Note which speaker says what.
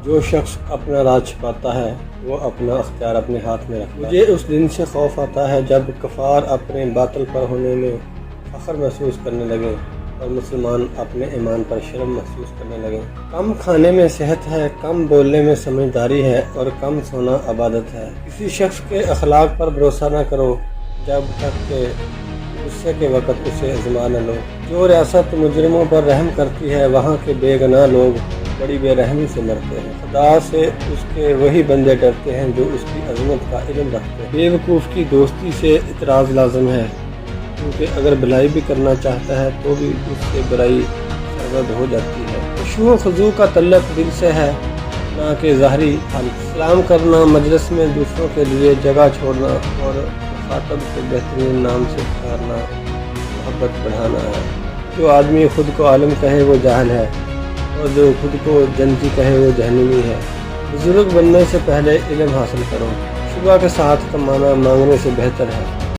Speaker 1: جو شخص اپنا راز چھپاتا ہے وہ اپنا اختیار اپنے ہاتھ میں رکھتا ہے۔ مجھے اس دن سے خوف آتا ہے جب کفار اپنے باطل پر ہونے میں فخر محسوس کرنے لگے اور مسلمان اپنے ایمان پر شرم محسوس کرنے لگے۔ کم کھانے میں صحت ہے، کم بولنے میں سمجھداری ہے اور کم سونا عبادت ہے۔ کسی شخص کے اخلاق پر بھروسہ نہ کرو جب تک کہ غصے کے وقت اسے آزما نہ لو۔ جو ریاست مجرموں پر رحم کرتی ہے وہاں کے بے گناہ لوگ بڑی بے رحمی سے مرتے ہیں۔ خدا سے اس کے وہی بندے ڈرتے ہیں جو اس کی عظمت کا علم رکھتے ہیں۔ بے وقوف کی دوستی سے اعتراض لازم ہے، کیونکہ اگر بھلائی بھی کرنا چاہتا ہے تو بھی اس سے برائی سرزد ہو جاتی ہے۔ خشوع و خضوع کا تعلق دل سے ہے نہ کہ ظاہری حالت۔ سلام کرنا، مجلس میں دوسروں کے لیے جگہ چھوڑنا اور مخاطب کو بہترین نام سے پکارنا محبت بڑھانا ہے۔ جو آدمی خود کو عالم کہے وہ جاہل ہے اور جو خود کو جنتی کہے وہ جہنمی ہے۔ بزرگ بننے سے پہلے علم حاصل کرو، شبہ کے ساتھ کمانا مانگنے سے بہتر ہے۔